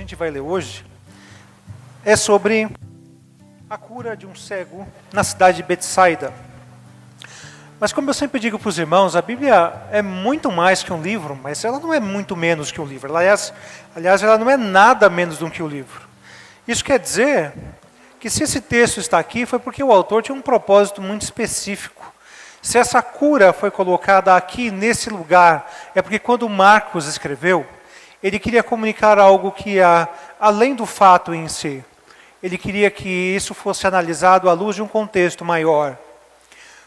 gente vai ler hoje é sobre a cura de um cego na cidade de Betsaida. Mas como eu sempre digo para os irmãos, a Bíblia é muito mais que um livro, mas ela não é muito menos que um livro. Aliás, ela não é nada menos do que um livro. Isso quer dizer que se esse texto está aqui, foi porque o autor tinha um propósito muito específico. Se essa cura foi colocada aqui, nesse lugar, é porque quando Marcos escreveu, ele queria comunicar algo que ia além do fato em si. Ele queria que isso fosse analisado à luz de um contexto maior.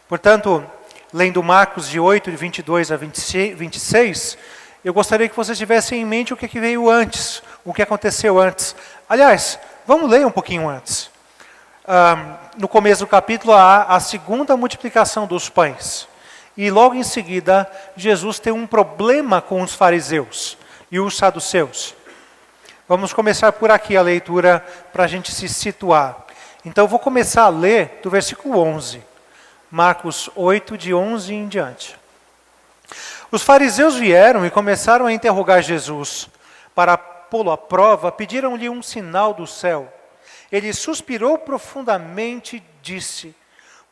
Portanto, lendo Marcos de 8, de 22 a 26, eu gostaria que vocês tivessem em mente o que veio antes, o que aconteceu antes. Aliás, vamos ler um pouquinho antes. No começo do capítulo há a segunda multiplicação dos pães. E logo em seguida, Jesus tem um problema com os fariseus e os saduceus. Vamos começar por aqui a leitura para a gente se situar. Então eu vou começar a ler do versículo 11. Marcos 8, de 11 em diante. Os fariseus vieram e começaram a interrogar Jesus. Para pô-lo à prova, pediram-lhe um sinal do céu. Ele suspirou profundamente e disse: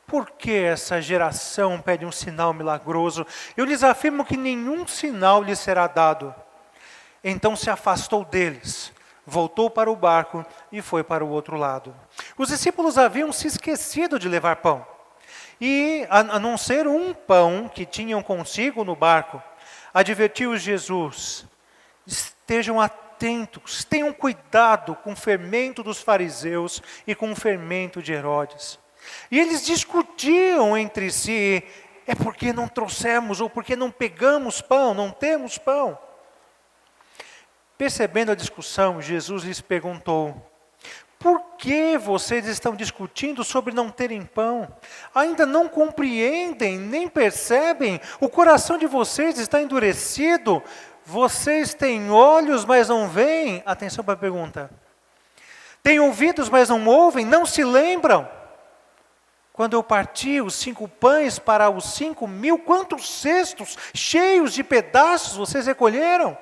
por que essa geração pede um sinal milagroso? Eu lhes afirmo que nenhum sinal lhes será dado. Então se afastou deles, voltou para o barco e foi para o outro lado. Os discípulos haviam se esquecido de levar pão. E, a não ser um pão que tinham consigo no barco, advertiu Jesus: estejam atentos, tenham cuidado com o fermento dos fariseus e com o fermento de Herodes. E eles discutiam entre si: é porque não trouxemos, ou porque não pegamos pão, não temos pão. Percebendo a discussão, Jesus lhes perguntou: por que vocês estão discutindo sobre não terem pão? Ainda não compreendem, nem percebem? O coração de vocês está endurecido? Vocês têm olhos, mas não veem? Atenção para a pergunta. Têm ouvidos, mas não ouvem? Não se lembram? Quando eu parti os 5 pães para os 5.000, quantos cestos cheios de pedaços vocês recolheram?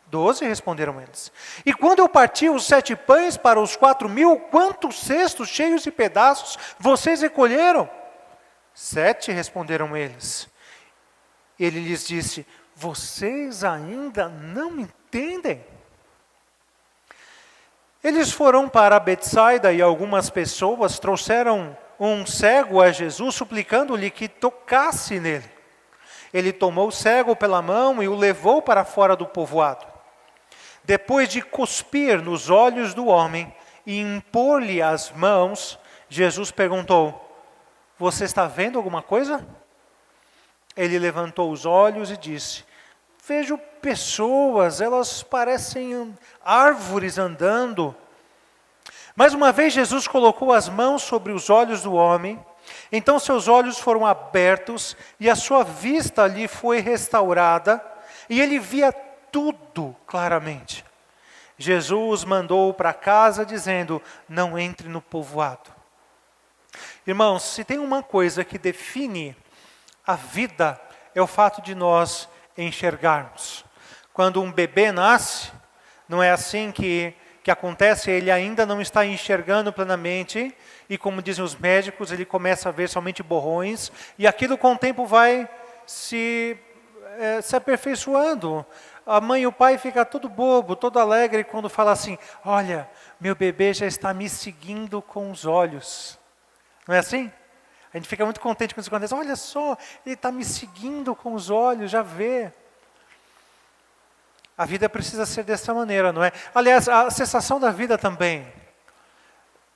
12, responderam eles. E quando eu parti os 7 pães para os 4.000, quantos cestos cheios de pedaços vocês recolheram? 7, responderam eles. Ele lhes disse: vocês ainda não entendem? Eles foram para Betsaida e algumas pessoas trouxeram um cego a Jesus, suplicando-lhe que tocasse nele. Ele tomou o cego pela mão e o levou para fora do povoado. Depois de cuspir nos olhos do homem e impor-lhe as mãos, Jesus perguntou: você está vendo alguma coisa? Ele levantou os olhos e disse: vejo pessoas, elas parecem árvores andando. Mais uma vez Jesus colocou as mãos sobre os olhos do homem, então seus olhos foram abertos e a sua vista lhe foi restaurada e ele via tudo claramente. Jesus mandou para casa dizendo: não entre no povoado. Irmãos, se tem uma coisa que define a vida, é o fato de nós enxergarmos. Quando um bebê nasce, não é assim que acontece, ele ainda não está enxergando plenamente, e como dizem os médicos, ele começa a ver somente borrões, e aquilo com o tempo vai se aperfeiçoando. A mãe e o pai ficam todo bobo, todo alegre quando fala assim: olha, meu bebê já está me seguindo com os olhos. Não é assim? A gente fica muito contente quando isso acontece. Olha só, ele está me seguindo com os olhos, já vê. A vida precisa ser dessa maneira, não é? Aliás, a sensação da vida também.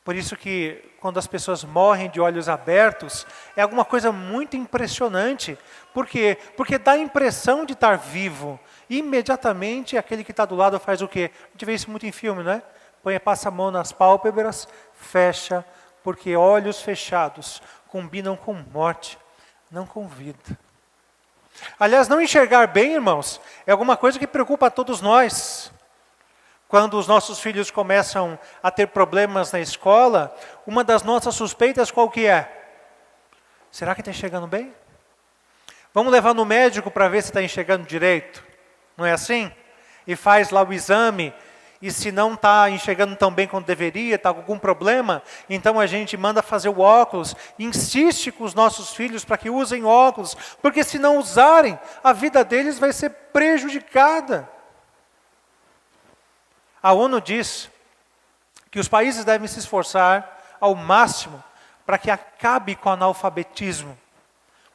Por isso que quando as pessoas morrem de olhos abertos, é alguma coisa muito impressionante. Por quê? Porque dá a impressão de estar vivo. Imediatamente aquele que está do lado faz o quê? A gente vê isso muito em filme, não é? Passa a mão nas pálpebras, fecha, porque olhos fechados combinam com morte, não com vida. Aliás, não enxergar bem, irmãos, é alguma coisa que preocupa a todos nós. Quando os nossos filhos começam a ter problemas na escola, uma das nossas suspeitas qual que é? Será que está enxergando bem? Vamos levar no médico para ver se está enxergando direito. Não é assim? E faz lá o exame. e se não está enxergando tão bem quanto deveria, está com algum problema, então a gente manda fazer o óculos, insiste com os nossos filhos para que usem óculos, porque se não usarem, a vida deles vai ser prejudicada. A ONU diz que os países devem se esforçar ao máximo para que acabe com o analfabetismo.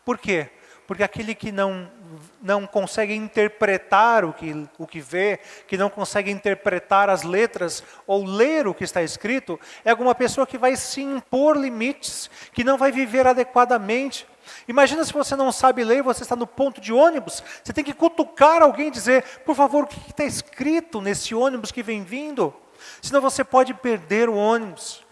Por quê? Porque aquele que não consegue interpretar o que vê, que não consegue interpretar as letras ou ler o que está escrito, é alguma pessoa que vai se impor limites, que não vai viver adequadamente. Imagina se você não sabe ler, você está no ponto de ônibus, você tem que cutucar alguém e dizer, por favor, o que está escrito nesse ônibus que vem vindo? Senão você pode perder o ônibus.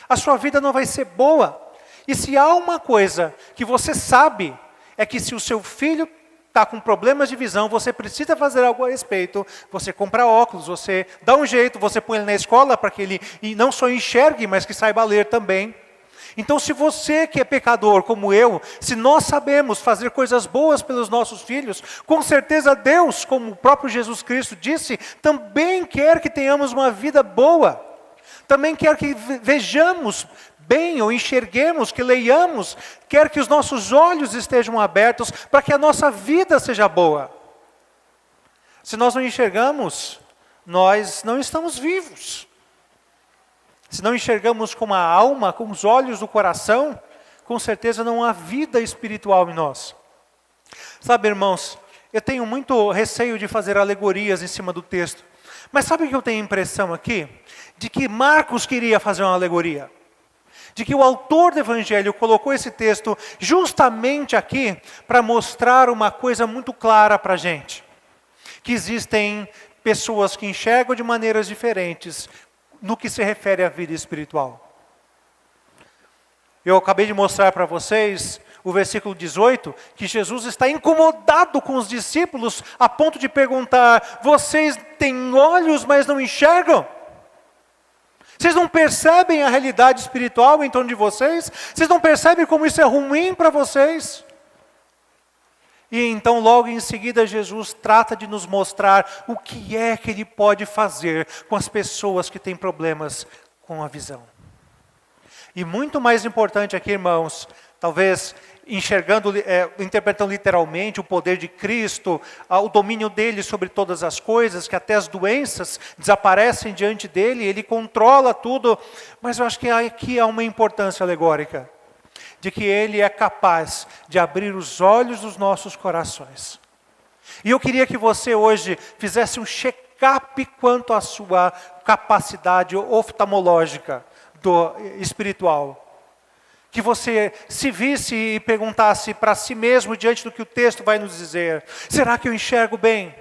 A sua vida não vai ser boa. E se há uma coisa que você sabe, é que se o seu filho está com problemas de visão, você precisa fazer algo a respeito, você compra óculos, você dá um jeito, você põe ele na escola para que ele não só enxergue, mas que saiba ler também. Então, se você que é pecador como eu, se nós sabemos fazer coisas boas pelos nossos filhos, com certeza Deus, como o próprio Jesus Cristo disse, também quer que tenhamos uma vida boa. Também quer que vejamos bem ou enxerguemos, que leiamos, quer que os nossos olhos estejam abertos para que a nossa vida seja boa. Se nós não enxergamos, nós não estamos vivos. Se não enxergamos com a alma, com os olhos do coração, com certeza não há vida espiritual em nós. Sabe, irmãos, eu tenho muito receio de fazer alegorias em cima do texto. Mas sabe o que eu tenho a impressão aqui? De que Marcos queria fazer uma alegoria. De que o autor do Evangelho colocou esse texto justamente aqui para mostrar uma coisa muito clara para a gente. Que existem pessoas que enxergam de maneiras diferentes no que se refere à vida espiritual. Eu acabei de mostrar para vocês o versículo 18, que Jesus está incomodado com os discípulos a ponto de perguntar, vocês têm olhos, mas não enxergam? Vocês não percebem a realidade espiritual em torno de vocês? Vocês não percebem como isso é ruim para vocês? E então logo em seguida Jesus trata de nos mostrar o que é que Ele pode fazer com as pessoas que têm problemas com a visão. E muito mais importante aqui, irmãos, talvez interpretando literalmente o poder de Cristo, o domínio dele sobre todas as coisas, que até as doenças desaparecem diante dele, ele controla tudo, mas eu acho que aqui há uma importância alegórica, de que ele é capaz de abrir os olhos dos nossos corações. E eu queria que você hoje fizesse um check-up quanto à sua capacidade oftalmológica espiritual. Que você se visse e perguntasse para si mesmo, diante do que o texto vai nos dizer, será que eu enxergo bem?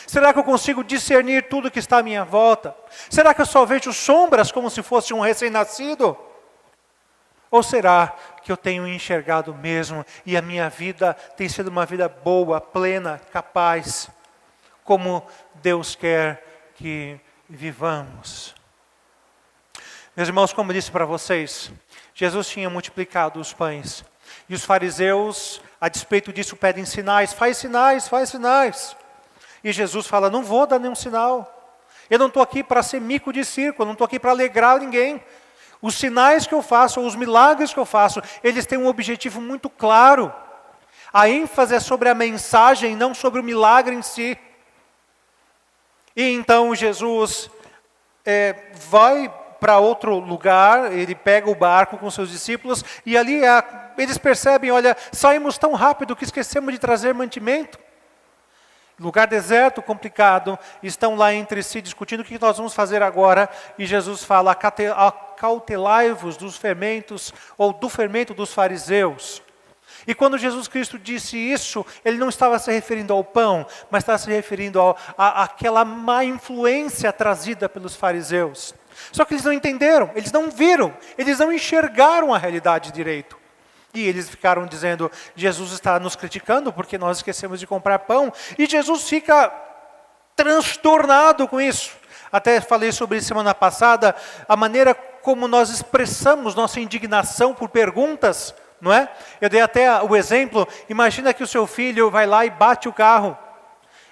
Será que eu consigo discernir tudo que está à minha volta? Será que eu só vejo sombras como se fosse um recém-nascido? Ou será que eu tenho enxergado mesmo e a minha vida tem sido uma vida boa, plena, capaz, como Deus quer que vivamos? Meus irmãos, como eu disse para vocês, Jesus tinha multiplicado os pães. E os fariseus, a despeito disso, pedem sinais. Faz sinais, faz sinais. E Jesus fala, não vou dar nenhum sinal. Eu não estou aqui para ser mico de circo, eu não estou aqui para alegrar ninguém. Os sinais que eu faço, os milagres que eu faço, eles têm um objetivo muito claro. A ênfase é sobre a mensagem, não sobre o milagre em si. E então Jesus vai para outro lugar, ele pega o barco com seus discípulos, e ali eles percebem, olha, saímos tão rápido que esquecemos de trazer mantimento. Lugar deserto, complicado, estão lá entre si discutindo o que nós vamos fazer agora, e Jesus fala, acautelai-vos dos fermentos, ou do fermento dos fariseus. E quando Jesus Cristo disse isso, ele não estava se referindo ao pão, mas estava se referindo àquela má influência trazida pelos fariseus. Só que eles não entenderam, eles não viram, eles não enxergaram a realidade direito. E eles ficaram dizendo, Jesus está nos criticando porque nós esquecemos de comprar pão. E Jesus fica transtornado com isso. Até falei sobre isso semana passada, a maneira como nós expressamos nossa indignação por perguntas, não é? Eu dei até o exemplo, imagina que o seu filho vai lá e bate o carro.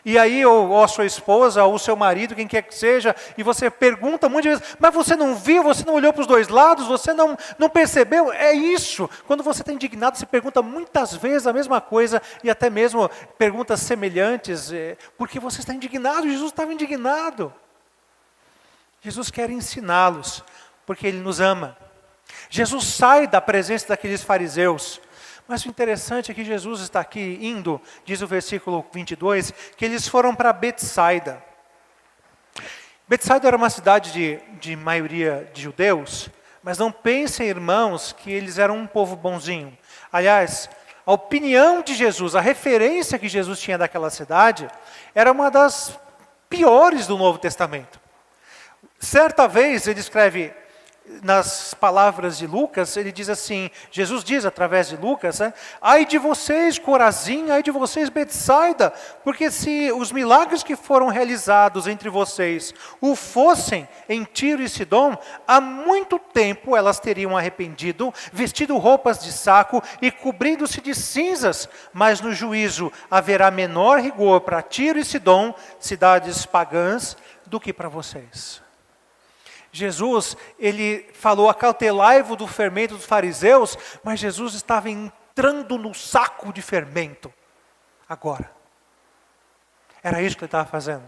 E aí, ou a sua esposa, ou o seu marido, quem quer que seja, e você pergunta muitas vezes, mas você não viu, você não olhou para os dois lados, você não percebeu? É isso. Quando você está indignado, você pergunta muitas vezes a mesma coisa, e até mesmo perguntas semelhantes, porque você está indignado, Jesus estava indignado. Jesus quer ensiná-los, porque Ele nos ama. Jesus sai da presença daqueles fariseus. Mas o interessante é que Jesus está aqui indo, diz o versículo 22, que eles foram para Betsaida. Betsaida era uma cidade de maioria de judeus, mas não pensem, irmãos, que eles eram um povo bonzinho. Aliás, a opinião de Jesus, a referência que Jesus tinha daquela cidade, era uma das piores do Novo Testamento. Certa vez ele escreve, nas palavras de Lucas, ele diz assim, Jesus diz através de Lucas, ai de vocês, Corazim, ai de vocês, Betsaida, porque se os milagres que foram realizados entre vocês o fossem em Tiro e Sidom, há muito tempo elas teriam arrependido, vestido roupas de saco e cobrindo-se de cinzas, mas no juízo haverá menor rigor para Tiro e Sidom, cidades pagãs, do que para vocês. Jesus, ele falou, acautelai-vos do fermento dos fariseus, mas Jesus estava entrando no saco de fermento, agora. Era isso que ele estava fazendo.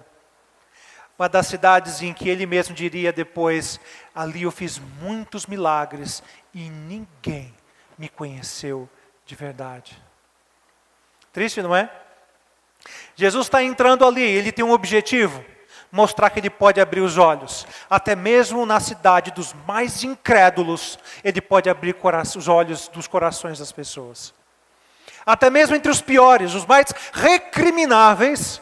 Uma das cidades em que ele mesmo diria depois, ali eu fiz muitos milagres e ninguém me conheceu de verdade. Triste, não é? Jesus está entrando ali, ele tem um objetivo. Mostrar que ele pode abrir os olhos. Até mesmo na cidade dos mais incrédulos, ele pode abrir os olhos dos corações das pessoas. Até mesmo entre os piores, os mais recrimináveis,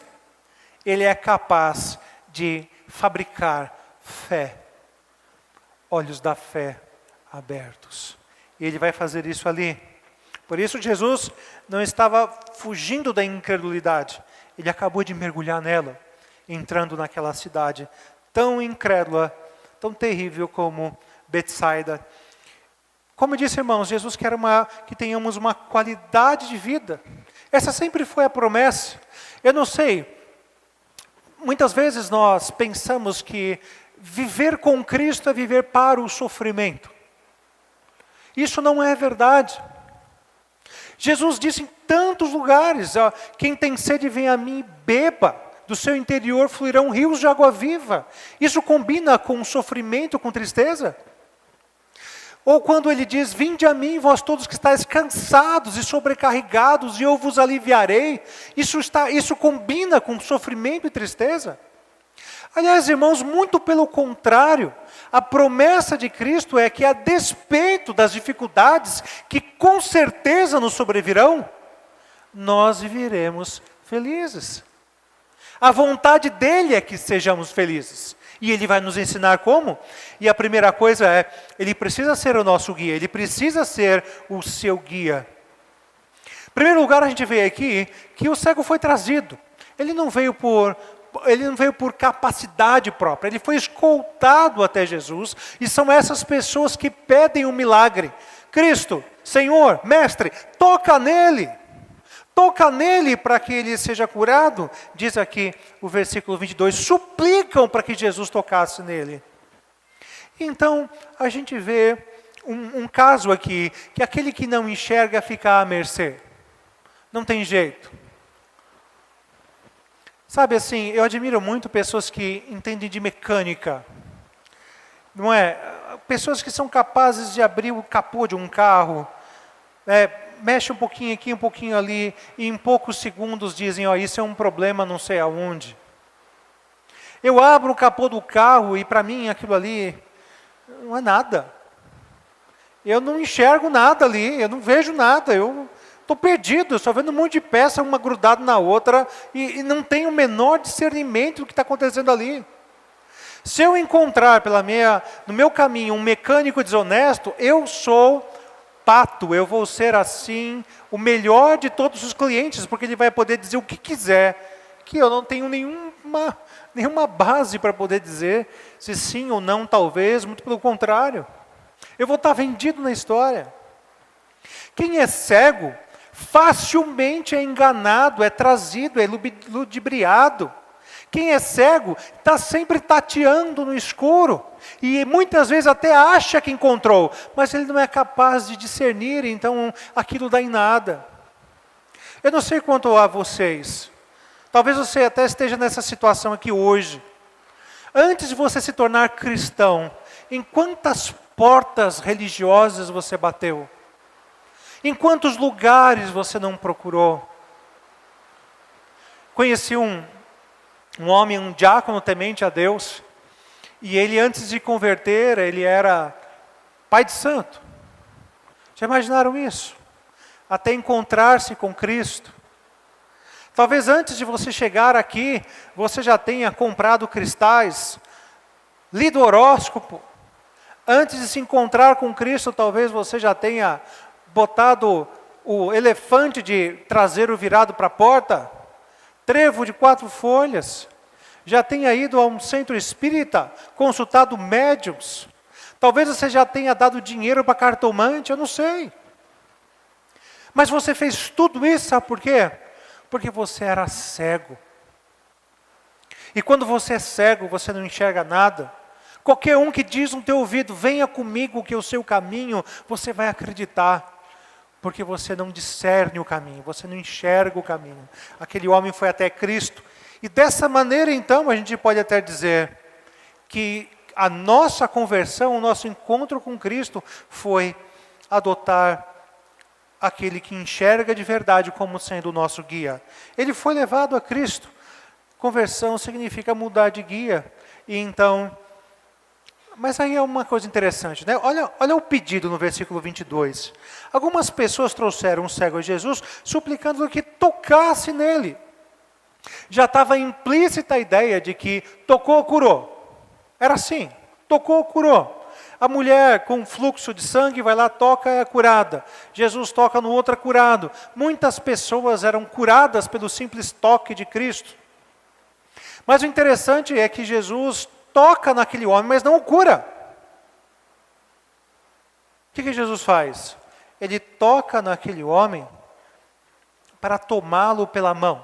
ele é capaz de fabricar fé. Olhos da fé abertos. E ele vai fazer isso ali. Por isso Jesus não estava fugindo da incredulidade. Ele acabou de mergulhar nela. Entrando naquela cidade tão incrédula, tão terrível como Betsaida. Como eu disse, irmãos, Jesus quer que tenhamos uma qualidade de vida. Essa sempre foi a promessa. Eu não sei, muitas vezes nós pensamos que viver com Cristo é viver para o sofrimento. Isso não é verdade. Jesus disse em tantos lugares, quem tem sede vem a mim e beba. Do seu interior fluirão rios de água viva. Isso combina com sofrimento, com tristeza? Ou quando ele diz, vinde a mim, vós todos que estáis cansados e sobrecarregados, e eu vos aliviarei. Isso combina com sofrimento e tristeza? Aliás, irmãos, muito pelo contrário. A promessa de Cristo é que, a despeito das dificuldades, que com certeza nos sobrevirão, nós viveremos felizes. A vontade dele é que sejamos felizes. E ele vai nos ensinar como. E a primeira coisa é, ele precisa ser o nosso guia. Ele precisa ser o seu guia. Em primeiro lugar, a gente vê aqui que o cego foi trazido. Ele não veio por capacidade própria. Ele foi escoltado até Jesus. E são essas pessoas que pedem um milagre. Cristo, Senhor, Mestre, toca nele. Toca nele para que ele seja curado, diz aqui o versículo 22, suplicam para que Jesus tocasse nele. Então, a gente vê um caso aqui, que aquele que não enxerga fica à mercê. Não tem jeito. Sabe assim, eu admiro muito pessoas que entendem de mecânica. Não é? Pessoas que são capazes de abrir o capô de um carro, mexe um pouquinho aqui, um pouquinho ali, e em poucos segundos dizem, isso é um problema não sei aonde. Eu abro o capô do carro e para mim aquilo ali não é nada. Eu não enxergo nada ali, eu não vejo nada, eu estou perdido, eu só vendo um monte de peça, uma grudada na outra, e não tenho o menor discernimento do que está acontecendo ali. Se eu encontrar no meu caminho um mecânico desonesto, eu sou pato, eu vou ser assim, o melhor de todos os clientes, porque ele vai poder dizer o que quiser, que eu não tenho nenhuma base para poder dizer se sim ou não, talvez, muito pelo contrário. Eu vou estar vendido na história. Quem é cego facilmente é enganado, é trazido, é ludibriado. Quem é cego está sempre tateando no escuro e muitas vezes até acha que encontrou, mas ele não é capaz de discernir, então aquilo dá em nada. Eu não sei quanto a vocês, talvez você até esteja nessa situação aqui hoje. Antes de você se tornar cristão, em quantas portas religiosas você bateu? Em quantos lugares você não procurou? Conheci um homem, um diácono temente a Deus, e ele antes de converter, ele era pai de santo. Já imaginaram isso? Até encontrar-se com Cristo. Talvez antes de você chegar aqui, você já tenha comprado cristais, lido horóscopo. Antes de se encontrar com Cristo, talvez você já tenha botado o elefante de traseiro virado para a porta, trevo de 4 folhas, já tenha ido a um centro espírita, consultado médiums, talvez você já tenha dado dinheiro para cartomante, eu não sei. Mas você fez tudo isso, sabe por quê? Porque você era cego. E quando você é cego, você não enxerga nada. Qualquer um que diz no teu ouvido, venha comigo que eu sei o caminho, você vai acreditar. Porque você não discerne o caminho, você não enxerga o caminho. Aquele homem foi até Cristo. E dessa maneira, então, a gente pode até dizer que a nossa conversão, o nosso encontro com Cristo foi adotar aquele que enxerga de verdade como sendo o nosso guia. Ele foi levado a Cristo. Conversão significa mudar de guia. E então, mas aí é uma coisa interessante, né? Olha o pedido no versículo 22. Algumas pessoas trouxeram um cego a Jesus, suplicando que tocasse nele. Já estava implícita a ideia de que tocou, curou. Era assim, tocou, curou. A mulher com fluxo de sangue vai lá, toca, é curada. Jesus toca no outro, é curado. Muitas pessoas eram curadas pelo simples toque de Cristo. Mas o interessante é que Jesus toca naquele homem, mas não o cura. O que Jesus faz? Ele toca naquele homem para tomá-lo pela mão,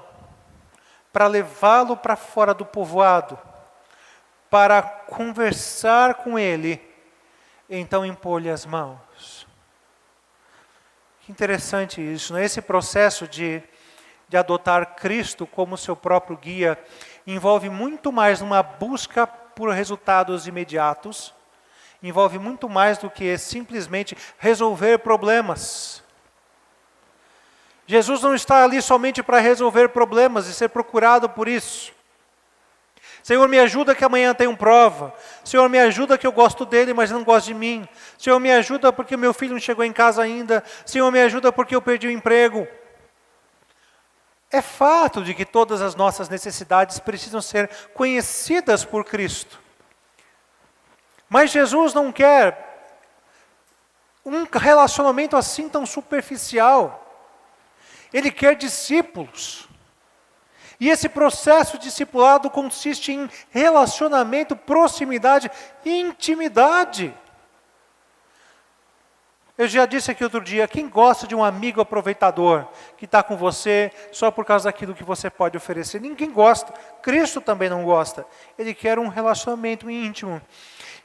para levá-lo para fora do povoado, para conversar com ele, então impor-lhe as mãos. Que interessante isso, né? Esse processo de adotar Cristo como seu próprio guia envolve muito mais uma busca por resultados imediatos, envolve muito mais do que simplesmente resolver problemas. Jesus não está ali somente para resolver problemas e ser procurado por isso. Senhor, me ajuda que amanhã tenho prova. Senhor, me ajuda que eu gosto dele, mas não gosto de mim. Senhor, me ajuda porque meu filho não chegou em casa ainda. Senhor, me ajuda porque eu perdi o emprego. É fato de que todas as nossas necessidades precisam ser conhecidas por Cristo. Mas Jesus não quer um relacionamento assim tão superficial. Ele quer discípulos. E esse processo discipulado consiste em relacionamento, proximidade e intimidade. Eu já disse aqui outro dia, quem gosta de um amigo aproveitador, que está com você só por causa daquilo que você pode oferecer? Ninguém gosta. Cristo também não gosta. Ele quer um relacionamento íntimo.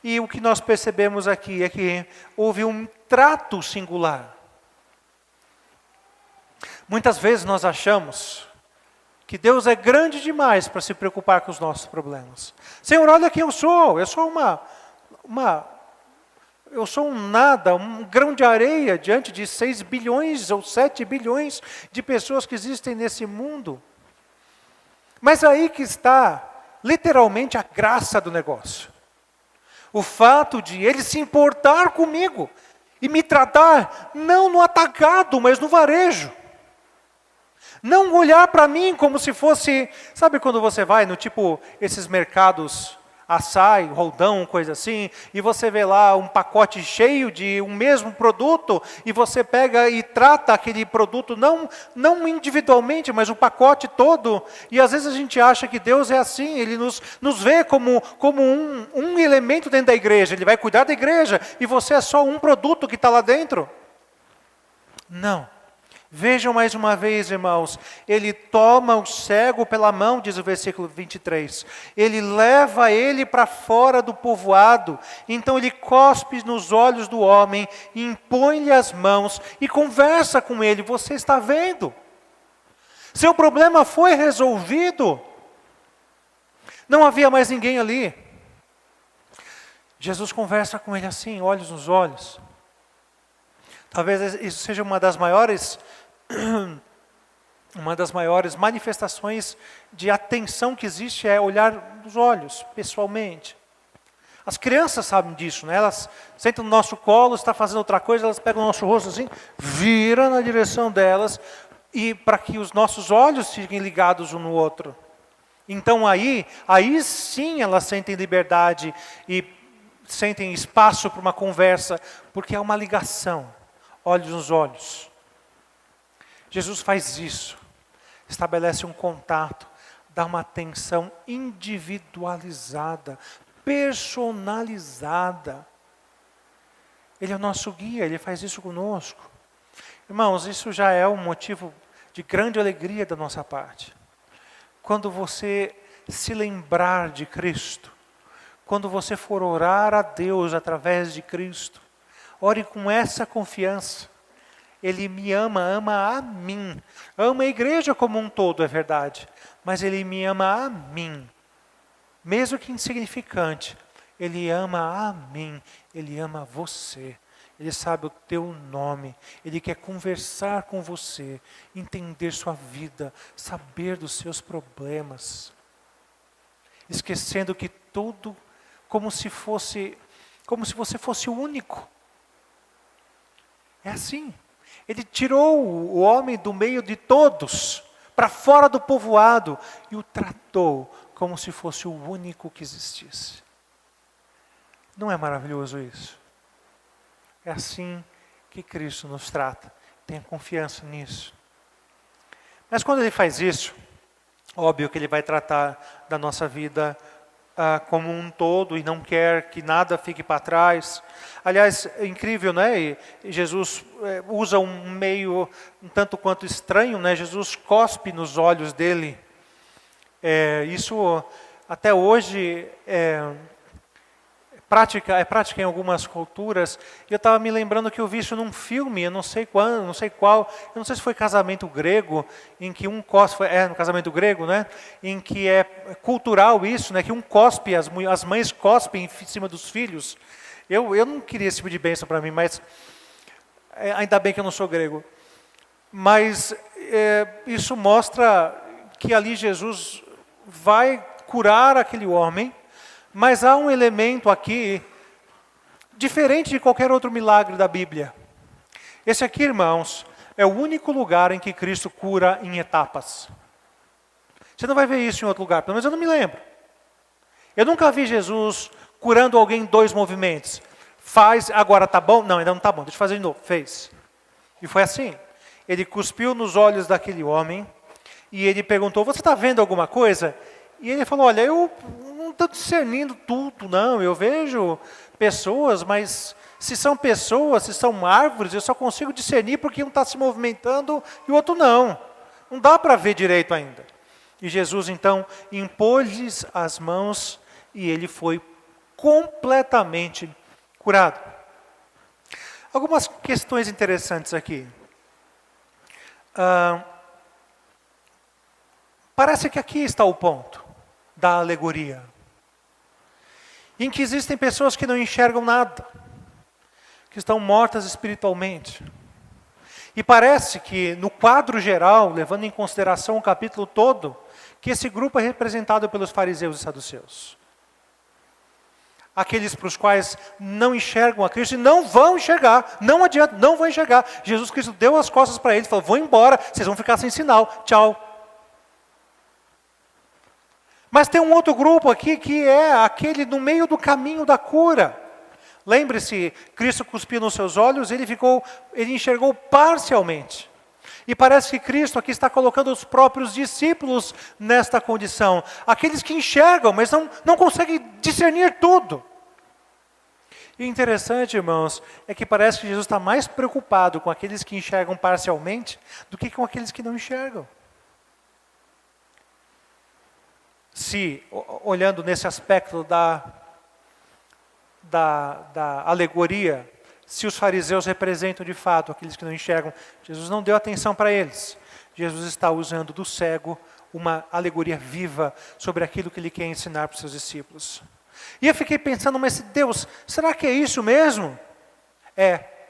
E o que nós percebemos aqui é que houve um trato singular. Muitas vezes nós achamos que Deus é grande demais para se preocupar com os nossos problemas. Senhor, olha quem eu sou. Eu sou um nada, um grão de areia diante de 6 bilhões ou 7 bilhões de pessoas que existem nesse mundo. Mas aí que está, literalmente, a graça do negócio. O fato de Ele se importar comigo e me tratar, não no atacado, mas no varejo. Não olhar para mim como se fosse, sabe quando você vai no tipo, esses mercados Açaí, Roldão, coisa assim, e você vê lá um pacote cheio de um mesmo produto, e você pega e trata aquele produto, não individualmente, mas o pacote todo, e às vezes a gente acha que Deus é assim, Ele nos vê como um elemento dentro da igreja, Ele vai cuidar da igreja, e você é só um produto que está lá dentro. Não. Vejam mais uma vez, irmãos, ele toma o cego pela mão, diz o versículo 23. Ele leva ele para fora do povoado. Então ele cospe nos olhos do homem, impõe-lhe as mãos e conversa com ele. Você está vendo? Seu problema foi resolvido. Não havia mais ninguém ali. Jesus conversa com ele assim, olhos nos olhos. Talvez isso seja uma das maiores manifestações de atenção que existe, é olhar nos olhos, pessoalmente. As crianças sabem disso, né? Elas sentam no nosso colo, está fazendo outra coisa, elas pegam o nosso rosto assim, viram na direção delas, e para que os nossos olhos fiquem ligados um no outro. Então aí sim elas sentem liberdade e sentem espaço para uma conversa, porque há uma ligação, olhos nos olhos. Jesus faz isso, estabelece um contato, dá uma atenção individualizada, personalizada. Ele é o nosso guia, ele faz isso conosco. Irmãos, isso já é um motivo de grande alegria da nossa parte. Quando você se lembrar de Cristo, quando você for orar a Deus através de Cristo, ore com essa confiança. Ele me ama, ama a mim. Ama a igreja como um todo, é verdade. Mas Ele me ama a mim. Mesmo que insignificante, Ele ama a mim. Ele ama você. Ele sabe o teu nome. Ele quer conversar com você, entender sua vida, saber dos seus problemas. Esquecendo que tudo, como se você fosse o único. É assim. Ele tirou o homem do meio de todos, para fora do povoado, e o tratou como se fosse o único que existisse. Não é maravilhoso isso? É assim que Cristo nos trata. Tenha confiança nisso. Mas quando Ele faz isso, óbvio que Ele vai tratar da nossa vida como um todo e não quer que nada fique para trás. Aliás, é incrível, né? E Jesus usa um meio um tanto quanto estranho, né? Jesus cospe nos olhos dele. Isso até hoje é prática em algumas culturas. E eu estava me lembrando que eu vi isso num filme, eu não sei quando, não sei qual, eu não sei se foi Casamento Grego, em que um cospe, no Casamento Grego, né? Em que é cultural isso, né? Que um cospe, as mães cospem em cima dos filhos. Eu não queria esse tipo de bênção para mim, mas ainda bem que eu não sou grego. Mas isso mostra que ali Jesus vai curar aquele homem. Mas há um elemento aqui, diferente de qualquer outro milagre da Bíblia. Esse aqui, irmãos, é o único lugar em que Cristo cura em etapas. Você não vai ver isso em outro lugar, pelo menos eu não me lembro. Eu nunca vi Jesus curando alguém em 2 movimentos. Faz, agora tá bom? Não, ainda não tá bom, deixa eu fazer de novo. Fez. E foi assim. Ele cuspiu nos olhos daquele homem e ele perguntou, você está vendo alguma coisa? E ele falou, olha, eu não estou discernindo tudo, não. Eu vejo pessoas, mas se são pessoas, se são árvores, eu só consigo discernir porque um está se movimentando e o outro não. Não dá para ver direito ainda. E Jesus, então, impôs-lhes as mãos e ele foi completamente curado. Algumas questões interessantes aqui. Parece que aqui está o ponto da alegoria, em que existem pessoas que não enxergam nada, que estão mortas espiritualmente. E parece que, no quadro geral, levando em consideração o capítulo todo, que esse grupo é representado pelos fariseus e saduceus. Aqueles para os quais não enxergam a Cristo e não vão enxergar, não adianta, não vão enxergar. Jesus Cristo deu as costas para eles, falou, vão embora, vocês vão ficar sem sinal, tchau. Mas tem um outro grupo aqui que é aquele no meio do caminho da cura. Lembre-se, Cristo cuspiu nos seus olhos, ele enxergou parcialmente. E parece que Cristo aqui está colocando os próprios discípulos nesta condição. Aqueles que enxergam, mas não conseguem discernir tudo. E interessante, irmãos, é que parece que Jesus está mais preocupado com aqueles que enxergam parcialmente do que com aqueles que não enxergam. Se, olhando nesse aspecto da alegoria, se os fariseus representam de fato aqueles que não enxergam, Jesus não deu atenção para eles. Jesus está usando do cego uma alegoria viva sobre aquilo que ele quer ensinar para os seus discípulos. E eu fiquei pensando, mas Deus, será que é isso mesmo?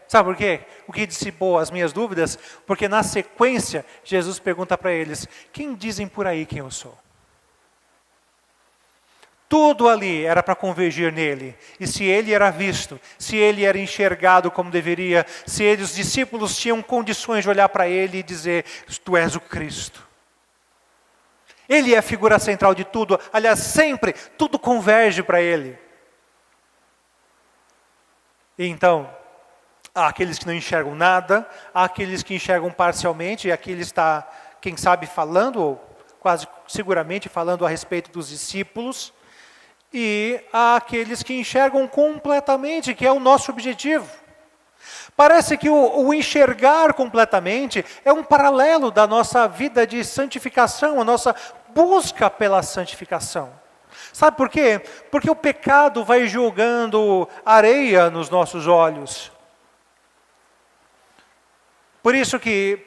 Sabe por quê? O que dissipou as minhas dúvidas? Porque na sequência, Jesus pergunta para eles, quem dizem por aí quem eu sou? Tudo ali era para convergir nele. E se ele era visto, se ele era enxergado como deveria, se os discípulos tinham condições de olhar para ele e dizer, tu és o Cristo. Ele é a figura central de tudo. Aliás, sempre, tudo converge para ele. E então, há aqueles que não enxergam nada, há aqueles que enxergam parcialmente, e aqui ele está, quem sabe, falando, ou quase seguramente falando a respeito dos discípulos, e há aqueles que enxergam completamente, que é o nosso objetivo. Parece que o enxergar completamente é um paralelo da nossa vida de santificação, a nossa busca pela santificação. Sabe por quê? Porque o pecado vai jogando areia nos nossos olhos. Por isso que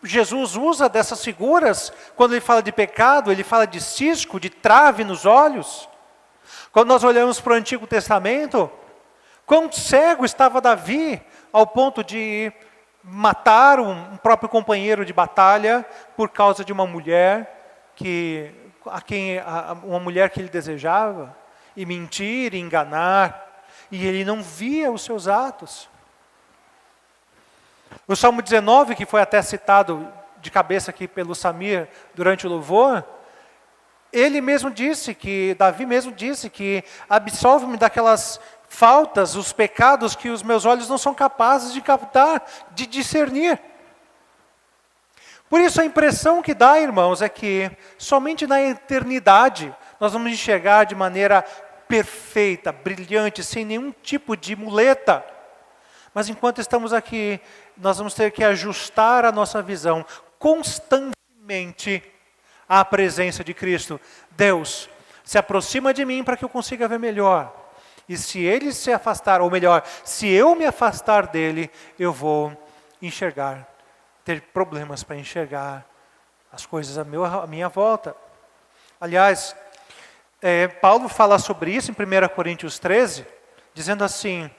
Jesus usa dessas figuras, quando ele fala de pecado, ele fala de cisco, de trave nos olhos. Quando nós olhamos para o Antigo Testamento, quão cego estava Davi ao ponto de matar um próprio companheiro de batalha por causa de uma mulher uma mulher que ele desejava, e mentir, e enganar, e ele não via os seus atos. O Salmo 19, que foi até citado de cabeça aqui pelo Samir durante o louvor, Davi mesmo disse que absolve-me daquelas faltas, os pecados que os meus olhos não são capazes de captar, de discernir. Por isso a impressão que dá, irmãos, é que somente na eternidade nós vamos enxergar de maneira perfeita, brilhante, sem nenhum tipo de muleta. Mas enquanto estamos aqui, nós vamos ter que ajustar a nossa visão constantemente à presença de Cristo. Deus, se aproxima de mim para que eu consiga ver melhor. E se ele se afastar, ou melhor, se eu me afastar dele, eu vou enxergar, ter problemas para enxergar as coisas à minha volta. Aliás, Paulo fala sobre isso em 1 Coríntios 13, dizendo assim,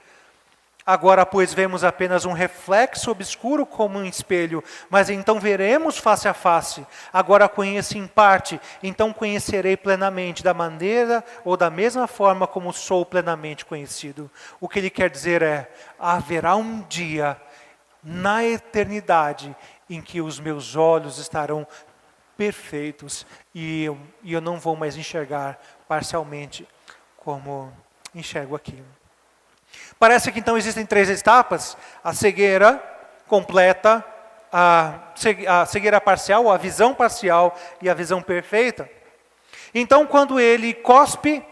agora, pois, vemos apenas um reflexo obscuro como um espelho, mas então veremos face a face. Agora conheço em parte, então conhecerei plenamente, da maneira ou da mesma forma como sou plenamente conhecido. O que ele quer dizer haverá um dia, na eternidade, em que os meus olhos estarão perfeitos e eu não vou mais enxergar parcialmente como enxergo aqui. Parece que então existem 3 etapas: a cegueira completa, a cegueira parcial, a visão parcial e a visão perfeita. Então, quando ele cospe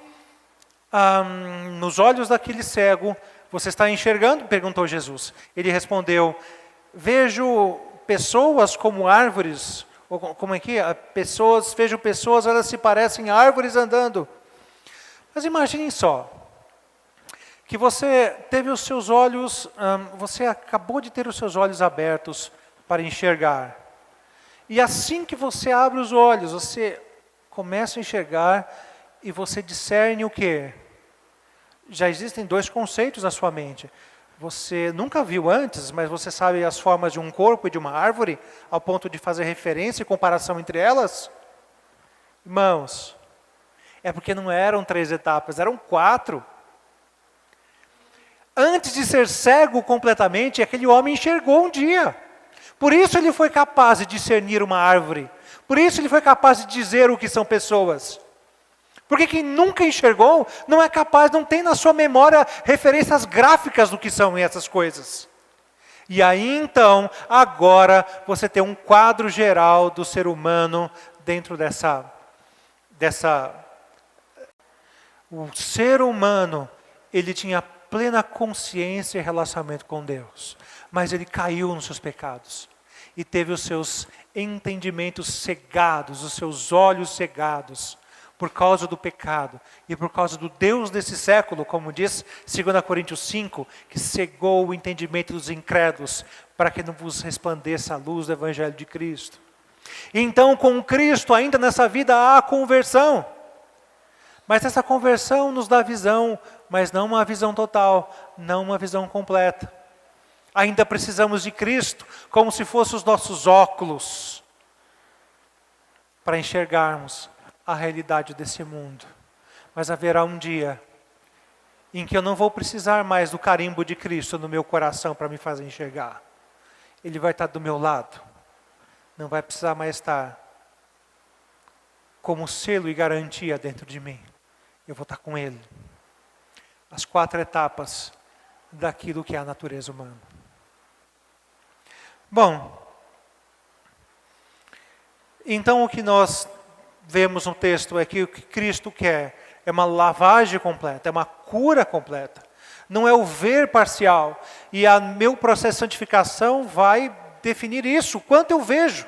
nos olhos daquele cego, você está enxergando? Perguntou Jesus. Ele respondeu, vejo pessoas como árvores, ou como é que é? Vejo pessoas, elas se parecem árvores andando. Mas imaginem só, que você teve os seus olhos, você acabou de ter os seus olhos abertos para enxergar. E assim que você abre os olhos, você começa a enxergar e você discerne o quê? Já existem 2 conceitos na sua mente. Você nunca viu antes, mas você sabe as formas de um corpo e de uma árvore, ao ponto de fazer referência e comparação entre elas? Irmãos, é porque não eram 3 etapas, eram 4. Antes de ser cego completamente, aquele homem enxergou um dia. Por isso ele foi capaz de discernir uma árvore. Por isso ele foi capaz de dizer o que são pessoas. Porque quem nunca enxergou, não é capaz, não tem na sua memória referências gráficas do que são essas coisas. E aí então, agora, você tem um quadro geral do ser humano dentro o ser humano, ele tinha plena consciência e relacionamento com Deus. Mas ele caiu nos seus pecados e teve os seus entendimentos cegados, os seus olhos cegados, por causa do pecado e por causa do Deus desse século, como diz 2 Coríntios 5, que cegou o entendimento dos incrédulos, para que não vos resplandeça a luz do Evangelho de Cristo. Então, com Cristo, ainda nessa vida há conversão. Mas essa conversão nos dá visão, mas não uma visão total, não uma visão completa. Ainda precisamos de Cristo, como se fossem os nossos óculos, para enxergarmos a realidade desse mundo. Mas haverá um dia em que eu não vou precisar mais do carimbo de Cristo no meu coração para me fazer enxergar. Ele vai estar do meu lado. Não vai precisar mais estar como selo e garantia dentro de mim. Eu vou estar com Ele. As 4 etapas daquilo que é a natureza humana. Bom, então o que nós vemos no texto é que o que Cristo quer é uma lavagem completa, é uma cura completa. Não é o ver parcial. E o meu processo de santificação vai definir isso. Quanto eu vejo?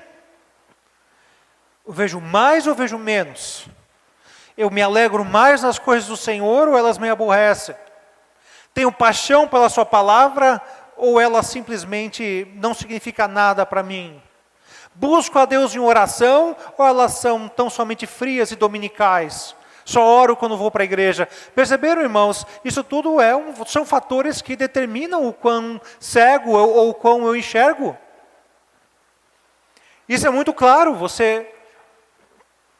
Eu vejo mais ou vejo menos? Eu me alegro mais nas coisas do Senhor ou elas me aborrecem? Tenho paixão pela sua palavra ou ela simplesmente não significa nada para mim? Busco a Deus em oração ou elas são tão somente frias e dominicais? Só oro quando vou para a igreja. Perceberam, irmãos? Isso tudo são fatores que determinam o quão cego ou o quão eu enxergo. Isso é muito claro.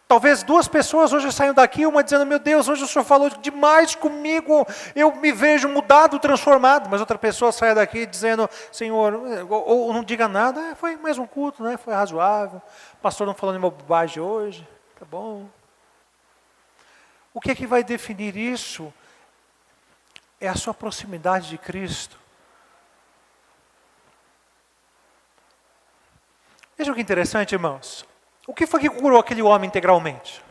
Talvez 2 pessoas hoje saiam daqui, uma dizendo, meu Deus, hoje o Senhor falou demais comigo, eu me vejo mudado, transformado. Mas outra pessoa saia daqui dizendo, Senhor, ou não diga nada, foi mais um culto, né? Foi razoável, o pastor não falou nenhuma bobagem hoje, tá bom. O que é que vai definir isso? É a sua proximidade de Cristo. Veja que interessante, irmãos. O que foi que curou aquele homem integralmente?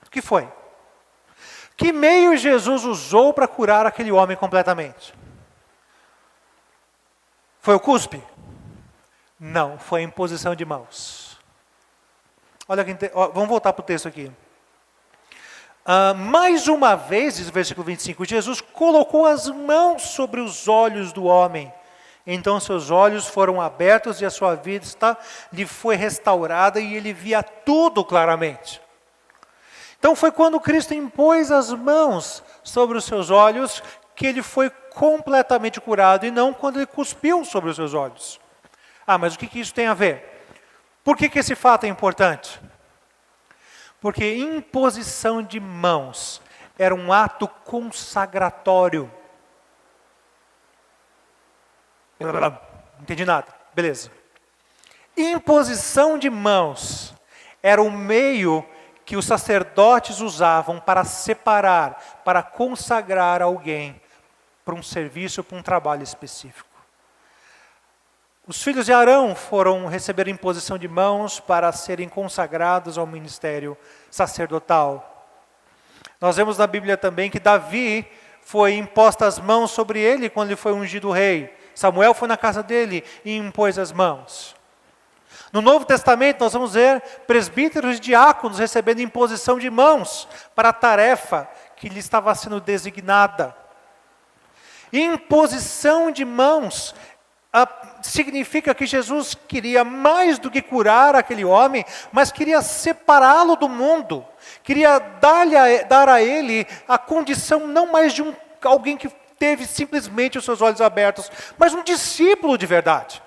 O que foi? Que meio Jesus usou para curar aquele homem completamente? Foi o cuspe? Não, foi a imposição de mãos. Olha, vamos voltar para o texto aqui. Mais uma vez, diz o versículo 25, Jesus colocou as mãos sobre os olhos do homem. Então seus olhos foram abertos e a sua vista lhe foi restaurada e ele via tudo claramente. Então foi quando Cristo impôs as mãos sobre os seus olhos que ele foi completamente curado e não quando ele cuspiu sobre os seus olhos. Mas o que isso tem a ver? Por que esse fato é importante? Porque imposição de mãos era um ato consagratório. Não entendi nada. Beleza. Imposição de mãos era o meio que os sacerdotes usavam para separar, para consagrar alguém para um serviço, para um trabalho específico. Os filhos de Arão foram receber imposição de mãos para serem consagrados ao ministério sacerdotal. Nós vemos na Bíblia também que Davi foi imposta as mãos sobre ele quando ele foi ungido rei. Samuel foi na casa dele e impôs as mãos. No Novo Testamento nós vamos ver presbíteros e diáconos recebendo imposição de mãos para a tarefa que lhe estava sendo designada. Imposição de mãos significa que Jesus queria mais do que curar aquele homem, mas queria separá-lo do mundo. Queria dar a ele a condição não mais de alguém que teve simplesmente os seus olhos abertos, mas um discípulo de verdade.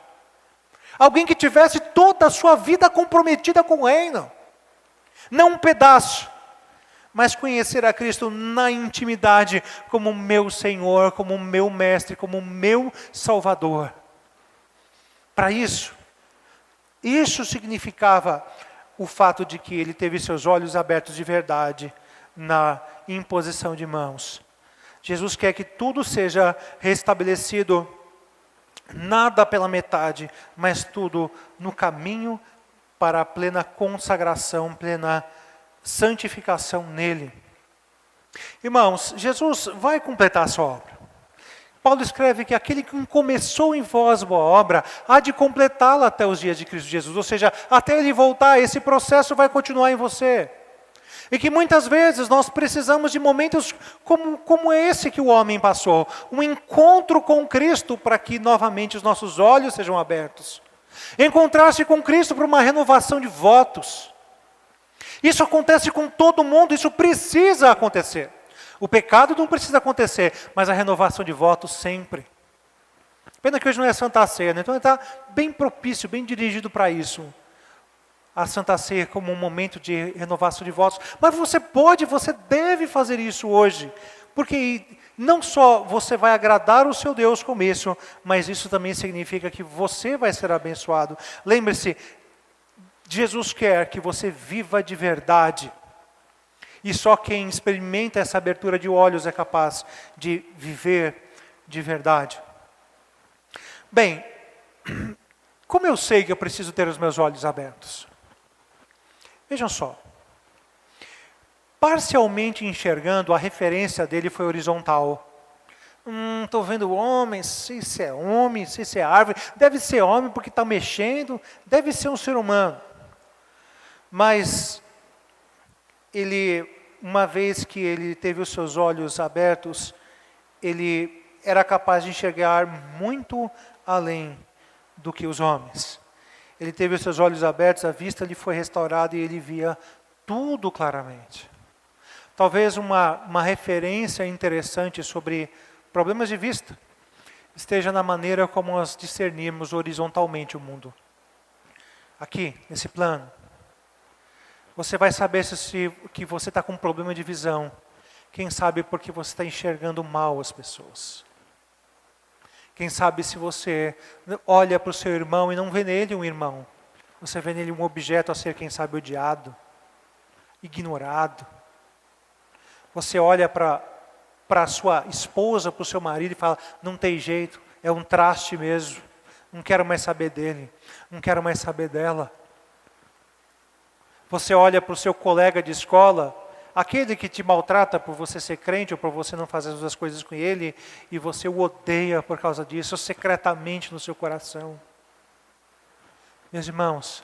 Alguém que tivesse toda a sua vida comprometida com o reino. Não um pedaço, mas conhecer a Cristo na intimidade como meu Senhor, como meu Mestre, como meu Salvador. Para isso significava o fato de que ele teve seus olhos abertos de verdade na imposição de mãos. Jesus quer que tudo seja restabelecido, nada pela metade, mas tudo no caminho para a plena consagração, plena santificação nele. Irmãos, Jesus vai completar a sua obra. Paulo escreve que aquele que começou em vós boa obra, há de completá-la até os dias de Cristo Jesus. Ou seja, até ele voltar, esse processo vai continuar em você. E que muitas vezes nós precisamos de momentos como esse que o homem passou. Um encontro com Cristo para que novamente os nossos olhos sejam abertos. Encontrar-se com Cristo para uma renovação de votos. Isso acontece com todo mundo, isso precisa acontecer. O pecado não precisa acontecer, mas a renovação de votos sempre. Pena que hoje não é Santa Ceia, né? Então está bem propício, bem dirigido para isso. A Santa Ceia como um momento de renovação de votos. Mas você deve fazer isso hoje. Porque não só você vai agradar o seu Deus com isso, mas isso também significa que você vai ser abençoado. Lembre-se, Jesus quer que você viva de verdade. E só quem experimenta essa abertura de olhos é capaz de viver de verdade. Bem, como eu sei que eu preciso ter os meus olhos abertos? Vejam só. Parcialmente enxergando, a referência dele foi horizontal. Estou vendo homem, sei se é homem, sei se é árvore. Deve ser homem porque está mexendo, deve ser um ser humano. Mas ele, uma vez que ele teve os seus olhos abertos, ele era capaz de enxergar muito além do que os homens. Ele teve os seus olhos abertos, a vista lhe foi restaurada e ele via tudo claramente. Talvez uma referência interessante sobre problemas de vista esteja na maneira como nós discernimos horizontalmente o mundo. Aqui, nesse plano. Você vai saber que você está com um problema de visão. Quem sabe porque você está enxergando mal as pessoas. Quem sabe se você olha para o seu irmão e não vê nele um irmão. Você vê nele um objeto a ser, quem sabe, odiado, ignorado. Você olha para a sua esposa, para o seu marido e fala, não tem jeito, é um traste mesmo. Não quero mais saber dele, não quero mais saber dela. Você olha para o seu colega de escola, aquele que te maltrata por você ser crente ou por você não fazer as coisas com ele, e você o odeia por causa disso, secretamente no seu coração. Meus irmãos,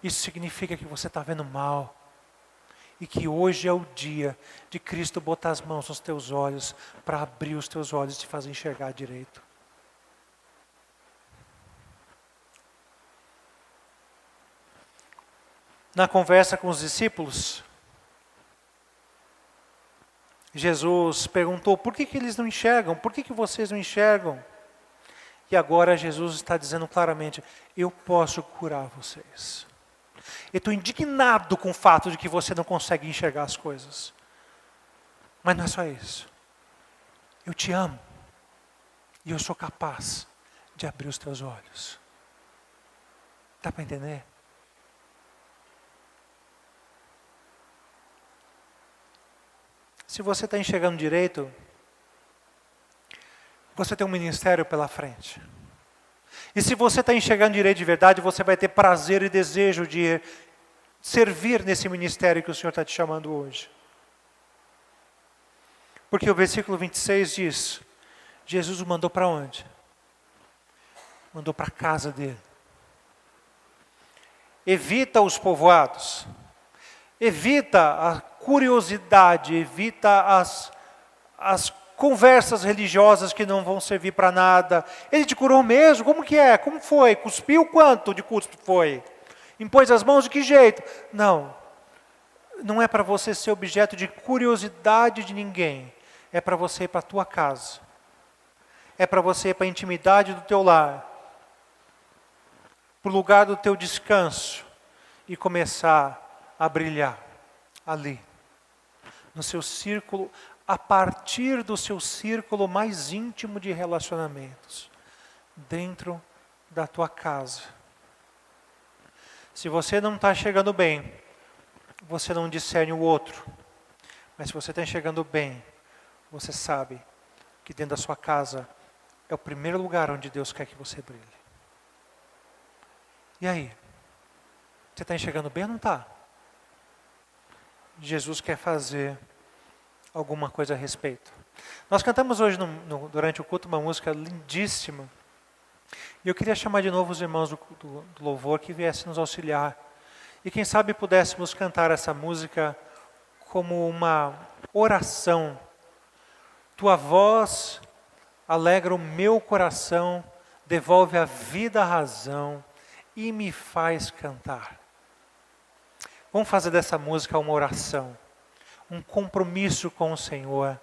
isso significa que você está vendo mal. E que hoje é o dia de Cristo botar as mãos nos teus olhos, para abrir os teus olhos e te fazer enxergar direito. Na conversa com os discípulos, Jesus perguntou, por que eles não enxergam? Por que vocês não enxergam? E agora Jesus está dizendo claramente, eu posso curar vocês. Eu estou indignado com o fato de que você não consegue enxergar as coisas. Mas não é só isso. Eu te amo. E eu sou capaz de abrir os teus olhos. Dá para entender? Se você está enxergando direito, você tem um ministério pela frente. E se você está enxergando direito de verdade, você vai ter prazer e desejo de servir nesse ministério que o Senhor está te chamando hoje. Porque o versículo 26 diz, Jesus o mandou para onde? Mandou para a casa dele. Evita os povoados. Evita a curiosidade, evita as conversas religiosas que não vão servir para nada. Ele te curou mesmo? Como que é? Como foi? Cuspiu? Quanto de cuspe foi? Impôs as mãos? De que jeito? Não. Não é para você ser objeto de curiosidade de ninguém. É para você ir para a tua casa. É para você ir para a intimidade do teu lar. Para o lugar do teu descanso. E começar a brilhar ali. No seu círculo, a partir do seu círculo mais íntimo de relacionamentos, dentro da tua casa. Se você não está chegando bem, você não discerne o outro. Mas se você está chegando bem, você sabe que dentro da sua casa é o primeiro lugar onde Deus quer que você brilhe. E aí? Você está enxergando bem ou não está? Jesus quer fazer alguma coisa a respeito. Nós cantamos hoje durante o culto uma música lindíssima. E eu queria chamar de novo os irmãos do louvor que viessem nos auxiliar. E quem sabe pudéssemos cantar essa música como uma oração. Tua voz alegra o meu coração, devolve a vida à razão e me faz cantar. Vamos fazer dessa música uma oração, um compromisso com o Senhor,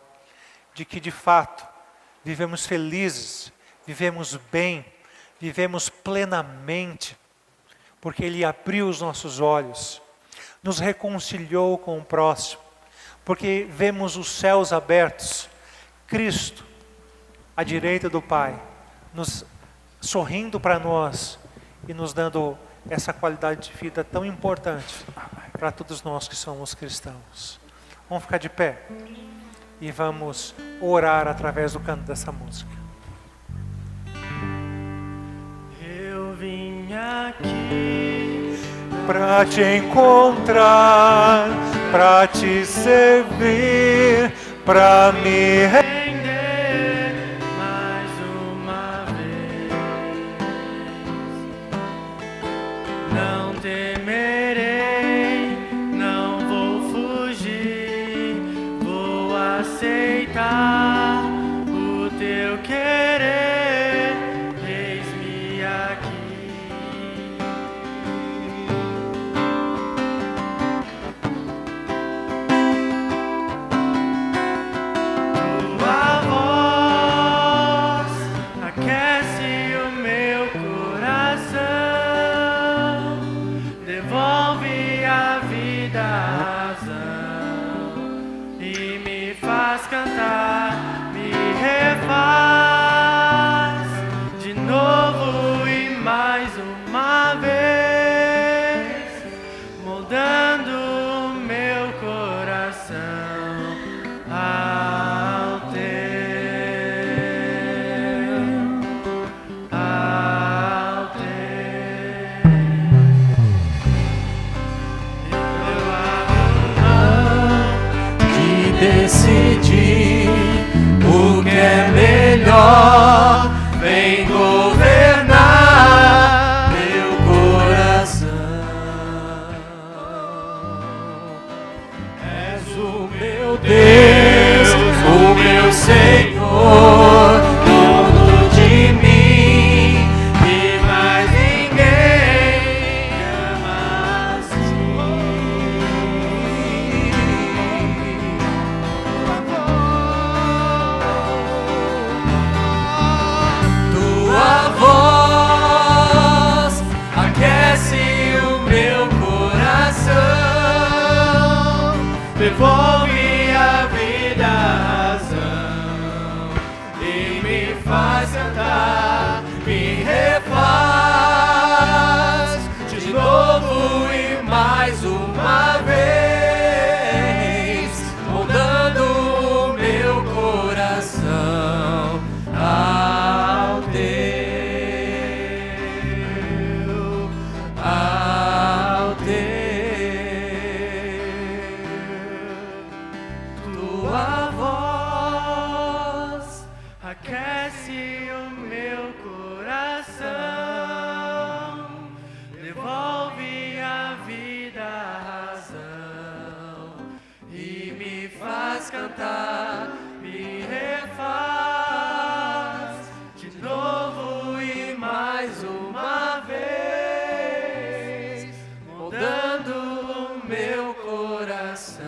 de que de fato vivemos felizes, vivemos bem, vivemos plenamente, porque Ele abriu os nossos olhos, nos reconciliou com o próximo, porque vemos os céus abertos, Cristo à direita do Pai, nos sorrindo para nós e nos dando essa qualidade de vida tão importante para todos nós que somos cristãos. Vamos ficar de pé e vamos orar através do canto dessa música. Eu vim aqui para te encontrar, para te servir, para me render mais uma vez. Não temerei, não vou fugir, vou aceitar o teu querer. Eis-me aqui. Tua voz aquece o meu coração, devolve a vida à razão e me faz cantar, me refaz de novo e mais uma vez, moldando o meu coração ao teu, ao teu. Eu abro mão de decidir o que é melhor, vem governar meu coração. És o meu Deus, o meu Senhor, dono de mim, e mais ninguém ama assim. Tua voz aquece o meu coração, devolve a vida à razão e me faz cantar, me refaz de novo e mais uma vez, moldando o meu coração ao teu, ao teu. Tua voz aquece o meu coração, devolve a vida à razão e me faz cantar, me refaz de novo e mais uma vez, moldando o meu coração